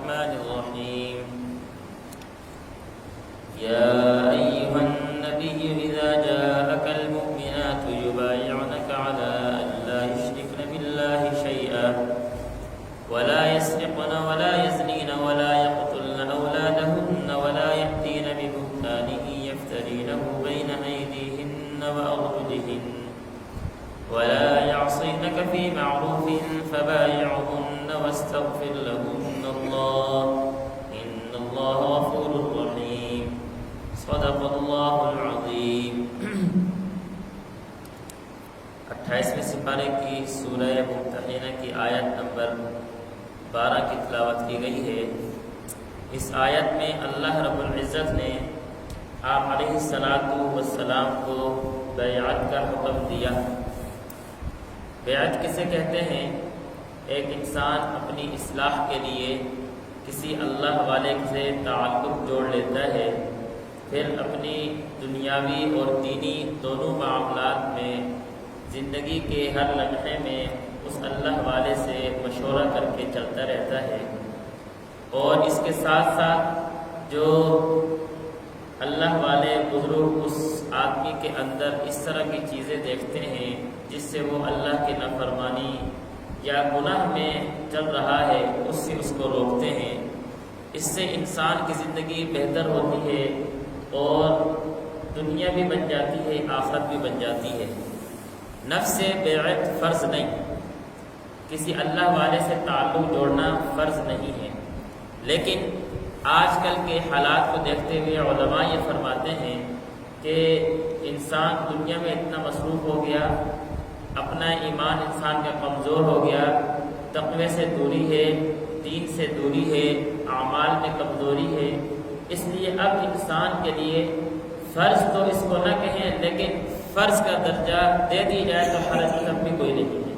الرحمن الرحيم يا أيها النبي إذا جاءك المؤمنات يبايعنك على أن لا يشركن بالله شيئا ولا يسرقن ولا يزنين ولا يقتلن أولادهن ولا يأتين ببهتان يفترينه بين أيديهن وأرجلهن ولا يعصينك في معروف فبايعهن واستغفر لهن الله إن الله غفور رحيم صدق الله العظيم 28ویں سپارے کی سورہ ممتحنہ کی آیت نمبر 12 کی تلاوت کی گئی ہے۔ اس آیت میں اللہ رب العزت نے آپ علیہ السلام کو بیعت کا حکم دیا۔ بیعت کسے کہتے ہیں؟ ایک انسان اپنی اصلاح کے لیے کسی اللہ والے سے تعلق جوڑ لیتا ہے، پھر اپنی دنیاوی اور دینی دونوں معاملات میں زندگی کے ہر لمحے میں اس اللہ والے سے مشورہ کر کے چلتا رہتا ہے، اور اس کے ساتھ ساتھ جو اللہ والے بزرگ اس آدمی کے اندر اس طرح کی چیزیں دیکھتے ہیں جس سے وہ اللہ کی نافرمانی یا گناہ میں چل رہا ہے، اس سے اس کو روکتے ہیں۔ اس سے انسان کی زندگی بہتر ہوتی ہے اور دنیا بھی بن جاتی ہے، آخرت بھی بن جاتی ہے۔ نفس سے بیعت فرض نہیں، کسی اللہ والے سے تعلق جوڑنا فرض نہیں ہے، لیکن آج کل کے حالات کو دیکھتے ہوئے علماء یہ فرماتے ہیں کہ انسان دنیا میں اتنا مصروف ہو گیا، اپنا ایمان انسان کا کمزور ہو گیا، تقوی سے دوری ہے، دین سے دوری ہے، اعمال میں کمزوری ہے، اس لیے اب انسان کے لیے فرض تو اس کو نہ کہیں لیکن فرض کا درجہ دے دی جائے تو حرج اب بھی کوئی نہیں ہے۔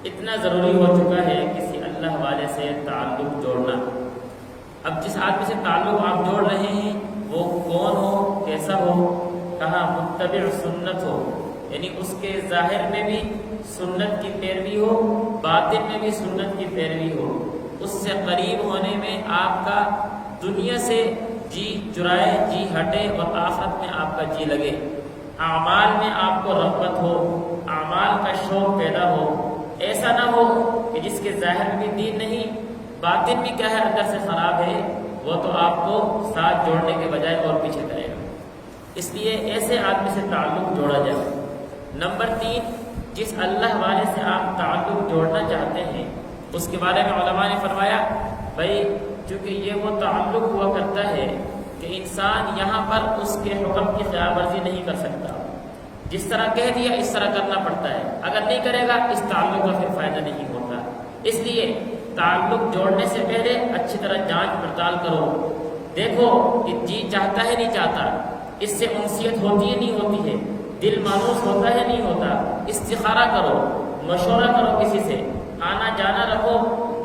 اتنا ضروری ہو چکا ہے کسی اللہ والے سے تعلق جوڑنا۔ اب جس آدمی سے تعلق آپ جوڑ رہے ہیں وہ کون ہو، کیسا ہو، کہاں متبع سنت ہو، یعنی اس کے ظاہر میں بھی سنت کی پیروی ہو، باطن میں بھی سنت کی پیروی ہو، اس سے قریب ہونے میں آپ کا دنیا سے جی چرائے، جی ہٹے، اور آخرت میں آپ کا جی لگے، اعمال میں آپ کو رغبت ہو، اعمال کا شوق پیدا ہو، ایسا نہ ہو کہ جس کے ظاہر میں بھی دین نہیں، باطن بھی کیا ہے اندر سے خراب ہے، وہ تو آپ کو ساتھ جوڑنے کے بجائے اور پیچھے کرے گا۔ اس لیے ایسے آدمی سے تعلق جوڑا جائے۔ نمبر 3، جس اللہ والے سے آپ تعلق جوڑنا چاہتے ہیں اس کے بارے میں علماء نے فرمایا بھائی چونکہ یہ وہ تعلق ہوا کرتا ہے کہ انسان یہاں پر اس کے حکم کی خلاف ورزی نہیں کر سکتا، جس طرح کہہ دیا اس طرح کرنا پڑتا ہے، اگر نہیں کرے گا اس تعلق کا پھر فائدہ نہیں ہوتا۔ اس لیے تعلق جوڑنے سے پہلے اچھی طرح جانچ پڑتال کرو، دیکھو کہ جی چاہتا ہے نہیں چاہتا، اس سے انسیت ہوتی ہے نہیں ہوتی ہے، دل مانوس ہوتا ہے نہیں ہوتا، استخارہ کرو، مشورہ کرو کسی سے، آنا جانا رکھو،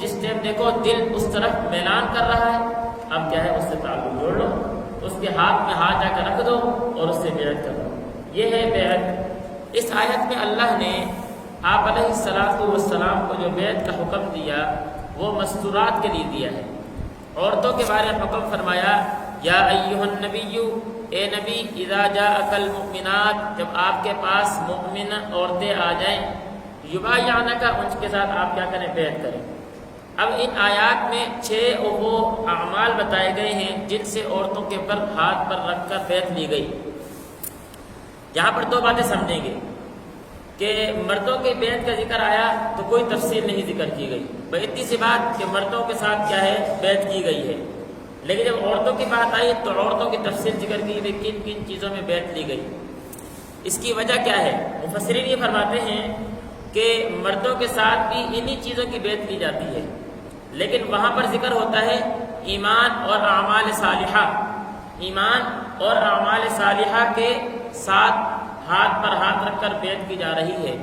جس ٹائم دیکھو دل اس طرف میلان کر رہا ہے اب کیا ہے اس سے تعلق جوڑ لو، اس کے ہاتھ میں ہاتھ جا کر رکھ دو اور اس سے بیعت کرو۔ یہ ہے بیعت۔ اس آیت میں اللہ نے آپ علیہ السلام کو جو بیعت کا حکم دیا وہ مستورات کے لیے دیا ہے۔ عورتوں کے بارے میں حکم فرمایا یا ایھا النبی، اے نبی، اذا جاءک المؤمنات، جب آپ کے پاس مؤمن عورتیں آ جائیں، یبایعنک، ان کے ساتھ آپ کیا کریں؟ بیعت کریں۔ اب ان آیات میں 6 وہ اعمال بتائے گئے ہیں جن سے عورتوں کے پر ہاتھ پر رکھ کر بیعت لی گئی۔ یہاں پر 2 باتیں سمجھیں گے کہ مردوں کے بیعت کا ذکر آیا تو کوئی تفصیل نہیں ذکر کی گئی، بس اتنی سی بات کہ مردوں کے ساتھ کیا ہے؟ بیعت کی گئی ہے، لیکن جب عورتوں کی بات آئی تو عورتوں کی تفصیل ذکر کی گئی، کن کن چیزوں میں بیعت لی گئی۔ اس کی وجہ کیا ہے؟ مفسرین یہ فرماتے ہیں کہ مردوں کے ساتھ بھی انہی چیزوں کی بیعت لی جاتی ہے، لیکن وہاں پر ذکر ہوتا ہے ایمان اور اعمال صالحہ، ایمان اور اعمال صالحہ کے ساتھ ہاتھ پر ہاتھ رکھ کر بیعت کی جا رہی ہے،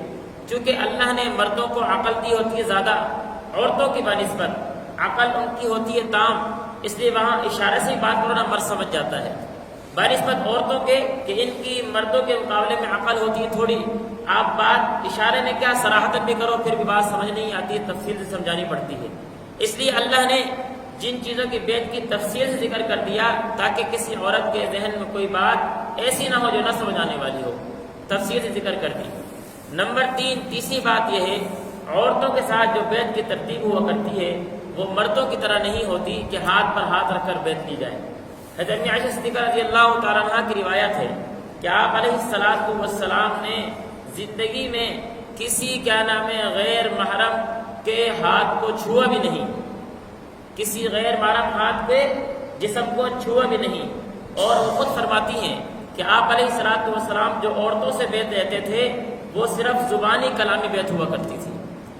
چونکہ اللہ نے مردوں کو عقل دی ہوتی ہے زیادہ، عورتوں کی بنسبت عقل ان کی ہوتی ہے تام، اس لیے وہاں اشارے سے بات کرنا مرد سمجھ جاتا ہے، بنسبت عورتوں کے کہ ان کی مردوں کے مقابلے میں عقل ہوتی ہے تھوڑی، آپ بات اشارے میں کیا صراحت بھی کرو پھر بھی بات سمجھ نہیں آتی ہے، تفصیل سے سمجھانی پڑتی ہے۔ اس لیے اللہ نے جن چیزوں کی بیت کی تفصیل سے ذکر کر دیا تاکہ کسی عورت کے ذہن میں کوئی بات ایسی نہ ہو جو نہ سمجھ آنے والی ہو، تفصیل سے ذکر کر دی۔ نمبر 3، تیسری بات یہ ہے عورتوں کے ساتھ جو بیت کی ترتیب ہوا کرتی ہے وہ مردوں کی طرح نہیں ہوتی کہ ہاتھ پر ہاتھ رکھ کر بیت لی جائے۔ حضرت عائشہ صدیقہ رضی اللہ تعالیٰ عنہ کی روایت ہے کہ آپ علیہ السلام نے زندگی میں کسی غیر محرم کے ہاتھ کو چھوا بھی نہیں، کسی غیر محرم ہاتھ پہ جسم کو چھوا بھی نہیں، اور وہ خود فرماتی ہیں کہ آپ علیہ السلام جو عورتوں سے بیت لیتے تھے وہ صرف زبانی کلامی بیت ہوا کرتی تھی،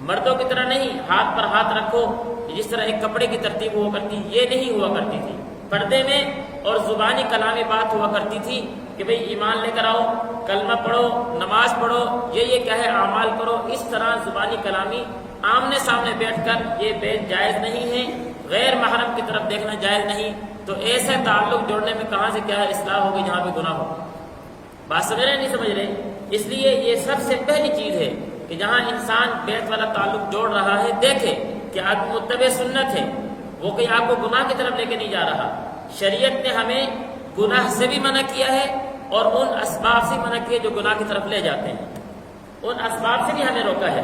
مردوں کی طرح نہیں ہاتھ پر ہاتھ رکھو جس طرح ایک کپڑے کی ترتیب ہوا کرتی یہ نہیں ہوا کرتی تھی، پردے میں اور زبانی کلامی بات ہوا کرتی تھی کہ بھئی ایمان لے کر آؤ، کلمہ پڑھو، نماز پڑھو، یہ کیا ہے اعمال کرو، اس طرح زبانی کلامی آمنے سامنے بیٹھ کر یہ بیت جائز نہیں ہے، غیر محرم کی طرف دیکھنا جائز نہیں۔ تو ایسے تعلق جوڑنے میں کہاں سے کیا ہے اصلاح ہوگی جہاں پہ گناہ ہو؟ بات سمجھ رہے نہیں سمجھ رہے؟ اس لیے یہ سب سے پہلی چیز ہے کہ جہاں انسان بیت والا تعلق جوڑ رہا ہے دیکھے کہ آپ متبع سنت ہے، وہ کہیں آپ کو گناہ کی طرف لے کے نہیں جا رہا۔ شریعت نے ہمیں گناہ سے بھی منع کیا ہے اور ان اسباب سے منع کیا جو گناہ کی طرف لے جاتے ہیں، ان اسباب سے بھی ہمیں روکا ہے۔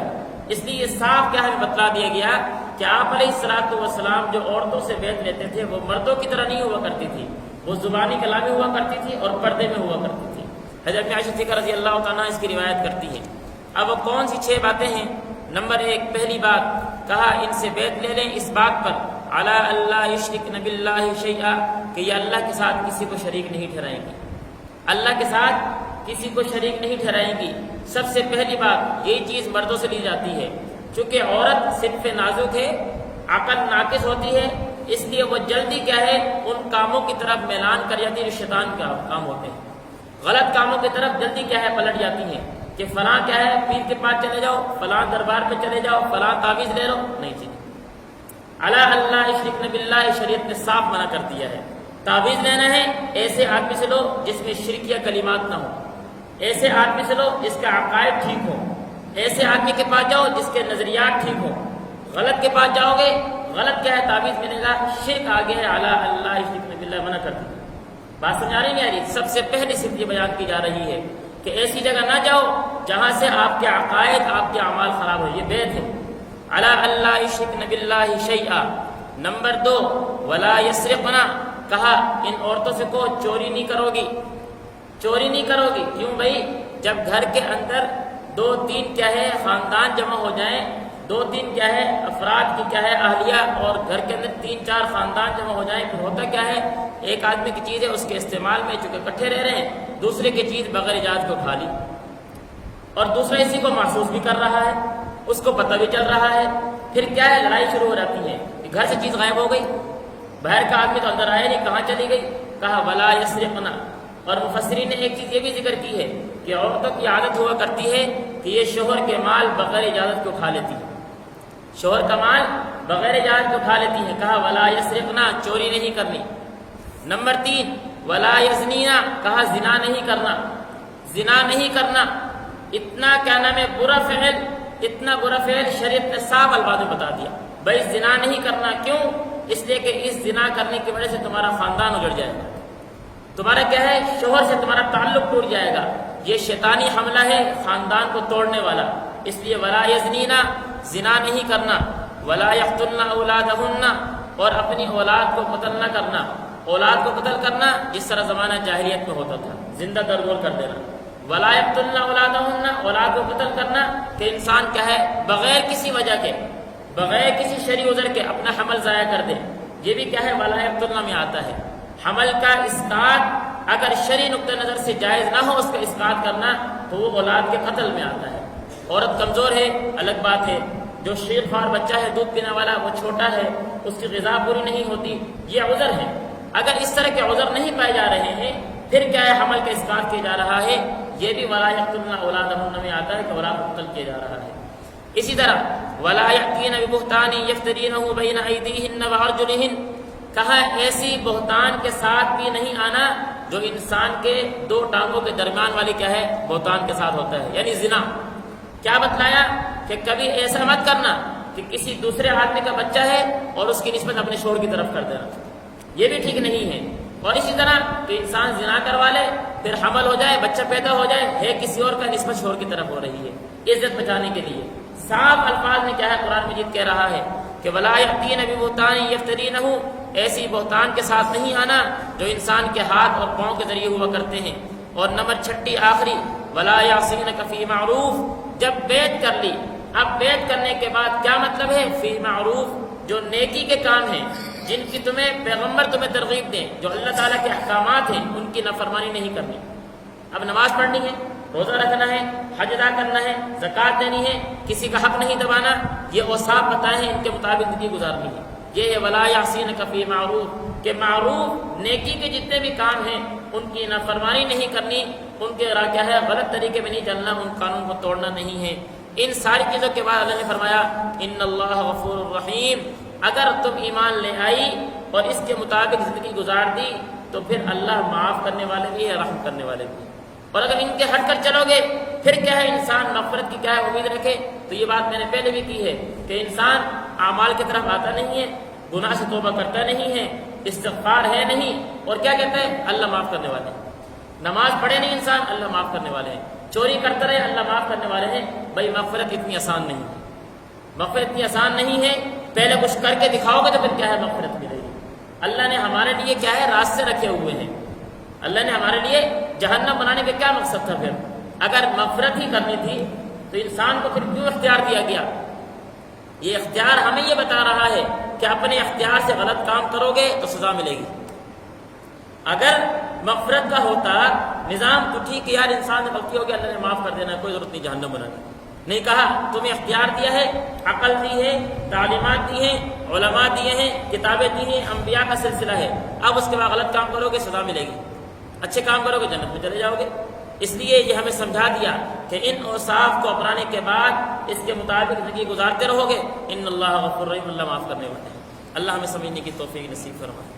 اس لیے یہ صاف کیا ہمیں بتلا دیا گیا کہ آپ علیہ السلام جو عورتوں سے بیت لیتے تھے وہ مردوں کی طرح نہیں ہوا کرتی تھی، وہ زبانی کلامی ہوا کرتی تھی اور پردے میں ہوا کرتی تھی۔ حضرت عائشہ صدیقہ رضی اللہ تعالیٰ اس کی روایت کرتی ہے۔ اب وہ کون سی 6 باتیں ہیں؟ نمبر 1، پہلی بات کہا ان سے بیت لے لیں اس بات پر علی اللہ یشرکن باللہ شیئا کہ یہ اللہ کے ساتھ کسی کو شریک نہیں ٹھہرائیں گی، اللہ کے ساتھ کسی کو شریک نہیں ٹھہرائیں گی۔ سب سے پہلی بات یہی چیز مردوں سے لی جاتی ہے، چونکہ عورت صرف نازک ہے، عقل ناقص ہوتی ہے، اس لیے وہ جلدی کیا ہے ان کاموں کی طرف میلان کر جاتی ہے جو شیطان کا کام ہوتے ہیں، غلط کاموں کی طرف جلدی کیا ہے پلٹ جاتی ہیں کہ فلاں کیا ہے پیر کے پاس چلے جاؤ، فلاں دربار پہ چلے جاؤ، فلاں تعویذ لے لو، نہیں چاہیے۔ الا اللہ یشرکن باللہ شریعت نے صاف منع کر دیا ہے۔ تعویذ لینا ہے ایسے آدمی سے لو جس میں شرکیہ کلمات نہ ہو، ایسے آدمی سے لو جس کا عقائد ٹھیک ہو، ایسے آدمی کے پاس جاؤ جس کے نظریات ٹھیک ہو۔ غلط کے پاس جاؤ گے غلط کیا ہے تعویذ ملے گا، شرک آگے ہے، الا اللہ یشرکن باللہ منع کر دیا۔ بات سمجھا رہی نہیں آ رہی؟ سب سے پہلی صفت یہ بیان کی جا رہی ہے کہ ایسی جگہ نہ جاؤ جہاں سے آپ کے عقائد آپ کے اعمال خراب ہو، یہ بیت ہے۔ الا اللہ یشرکن باللہ شیئا۔ نمبر 2، ولا یسرقنا، کہا ان عورتوں سے کو چوری نہیں کرو گی، چوری نہیں کرو گی۔ کیوں بھائی؟ جب گھر کے اندر 2-3 کیا ہے خاندان جمع ہو جائیں، 2-3 کیا ہے افراد کی کیا ہے اہلیہ، اور گھر کے اندر 3-4 خاندان جمع ہو جائیں، پھر ہوتا کیا ہے ایک آدمی کی چیز ہے اس کے استعمال میں چونکہ اکٹھے رہ رہے ہیں، دوسرے کی چیز بغیر اجازت کو کھا لی، اور دوسرا اسی کو محسوس بھی کر رہا ہے، اس کو پتہ بھی چل رہا ہے، پھر کیا ہے لڑائی شروع ہو جاتی ہے کہ گھر سے چیز غائب ہو گئی، باہر کا آدمی تو اندر آیا نہیں، کہاں چلی گئی؟ کہا ولا یسرقنا۔ اور مفسرین نے ایک چیز یہ بھی ذکر کی ہے کہ عورتوں کی عادت ہوا کرتی ہے کہ یہ شوہر کے مال بغیر اجازت کو کھا لیتی ہے، شوہر کا مال بغیر اجازت کو کھا لیتی ہے۔ کہا ولا یسرقنا، چوری نہیں کرنی۔ نمبر 3، ولا یزنینا، کہا زنا نہیں کرنا، زنا نہیں کرنا۔ اتنا کیا نام ہے برا فعل، اتنا برا فعل شریعت نے صاف الفاظ میں بتا دیا، بھائی زنا نہیں کرنا۔ کیوں؟ اس لیے کہ اس زنا کرنے کی وجہ سے تمہارا خاندان اجڑ جائے گا، تمہارا کیا ہے شوہر سے تمہارا تعلق ٹوٹ جائے گا، یہ شیطانی حملہ ہے خاندان کو توڑنے والا۔ اس لیے ولا یزنینا، زنا نہیں کرنا، ولا یقتلن اولادہن، اور اپنی اولاد کو قتل نہ کرنا۔ اولاد کو قتل کرنا جس طرح زمانہ جاہلیت میں ہوتا تھا، زندہ درگور کر دینا۔ ولا یقتلن اولادہن، اولاد کو قتل کرنا کہ انسان کیا ہے بغیر کسی وجہ کے، بغیر کسی شرعی عذر کے اپنا حمل ضائع کر دے، یہ بھی کیا ہے ولا یقتلن میں آتا ہے۔ حمل کا اسقاط اگر شرعی نقطہ نظر سے جائز نہ ہو اس کا اسقاط کرنا تو وہ اولاد کے قتل میں آتا ہے۔ عورت کمزور ہے الگ بات ہے، جو شیر خوار بچہ ہے دودھ پینے والا وہ چھوٹا ہے، اس کی غذا پوری نہیں ہوتی، یہ عذر ہے۔ اگر اس طرح کے عذر نہیں پائے جا رہے ہیں پھر کیا ہے حمل کا اسقاط کیا جا رہا ہے، یہ بھی ولا یقتلن اولادہن میں آتا ہے کہ اولاد کو قتل کیا جا رہا ہے۔ اسی طرح ولا یأتین ببہتان یفترینہ بین ایدیہن وارجلہن، کہا ایسی بہتان کے ساتھ بھی نہیں آنا جو انسان کے 2 ٹانگوں کے درمیان والی کیا ہے بہتان کے ساتھ ہوتا ہے، یعنی زنا۔ کیا بتلایا کہ کبھی ایسا مت کرنا کہ کسی دوسرے آدمی کا بچہ ہے اور اس کی نسبت اپنے شوہر کی طرف کر دینا، یہ بھی ٹھیک نہیں ہے۔ اور اسی طرح کہ انسان زنا کروا لے، پھر حمل ہو جائے، بچہ پیدا ہو جائے، ہے کسی اور کا، نسبت شوہر کی طرف ہو رہی ہے عزت بچانے کے لیے۔ صاف الفاظ میں کیا ہے قرآن مجید کہہ رہا ہے کہ وَلَا يَأْتِينَ بِبُهْتَانٍ يَفْتَرِينَهُ، ایسی بہتان کے ساتھ نہیں آنا جو انسان کے ہاتھ اور پاؤں کے ذریعے ہوا کرتے ہیں۔ اور نمبر 6 آخری وَلَا يَعْصِينَكَ فِي مَعْرُوفٍ، جب بیعت کر لی، اب بیعت کرنے کے بعد کیا مطلب ہے؟ فی معروف، جو نیکی کے کام ہیں، جن کی پیغمبر تمہیں ترغیب دیں، جو اللہ تعالیٰ کے احکامات ہیں، ان کی نافرمانی نہیں کرنی۔ اب نماز پڑھنی ہے، روزہ رکھنا ہے، حج ادا کرنا ہے، زکوٰۃ دینی ہے، کسی کا حق نہیں دبانا، یہ اوصاف بتائے ہیں، ان کے مطابق زندگی گزارنی ہے۔ یہ ہے وَلَا يَعْصِينَكَ فِي مَعْرُوفٍ، کہ معروف نیکی کے جتنے بھی کام ہیں ان کی نافرمانی نہیں کرنی، ان کے کیا ہے غلط طریقے میں نہیں چلنا، ان قانون کو توڑنا نہیں ہے۔ ان ساری چیزوں کے بعد اللہ نے فرمایا ان اللہ غفور الرحیم، اگر تم ایمان لے آئی اور اس کے مطابق زندگی گزار دی تو پھر اللہ معاف کرنے والے بھی ہے، رحم کرنے والے بھی ہے۔ اور اگر ان کے ہٹ کر چلو گے پھر کیا ہے انسان مغفرت کی کیا ہے امید رکھے؟ تو یہ بات میں نے پہلے بھی کی ہے کہ انسان اعمال کی طرف آتا نہیں ہے، گناہ سے توبہ کرتا نہیں ہے، استغفار ہے نہیں، اور کیا کہتا ہے اللہ معاف کرنے والے ہیں۔ نماز پڑھے نہیں انسان، اللہ معاف کرنے والے ہیں۔ چوری کرتا رہے، اللہ معاف کرنے والے ہیں۔ بھائی مغفرت اتنی آسان نہیں ہے، مغفرت اتنی آسان نہیں ہے۔ پہلے کچھ کر کے دکھاؤ گے تو پھر کیا ہے مغفرت ملے گی۔ اللہ نے ہمارے لیے کیا ہے راستے رکھے ہوئے ہیں۔ اللہ نے ہمارے لیے جہنم بنانے کا کیا مقصد تھا؟ پھر اگر مغفرت ہی کرنی تھی تو انسان کو پھر کیوں اختیار دیا گیا؟ یہ اختیار ہمیں یہ بتا رہا ہے کہ اپنے اختیار سے غلط کام کرو گے تو سزا ملے گی۔ اگر مغفرت کا ہوتا نظام تو ٹھیک ہے یار، انسان سے غلطی ہو گیا، اللہ نے معاف کر دینا، کوئی ضرورت نہیں جہنم بنانے۔ نہیں کہا تمہیں اختیار دیا ہے، عقل دی ہے، تعلیمات دی ہیں، علماء دیے ہیں، کتابیں دی ہیں، انبیاء کا سلسلہ ہے۔ اب اس کے بعد غلط کام کرو گے سزا ملے گی، اچھے کام کرو گے جنت میں چلے جاؤ گے۔ اس لیے یہ ہمیں سمجھا دیا کہ ان اوصاف کو اپنانے کے بعد اس کے مطابق زندگی گزارتے رہو گے۔ ان اللہ غفور رحیم، اللہ معاف کرنے والے ہیں۔ اللہ ہمیں سمجھنے کی توفیق نصیب فرمائے۔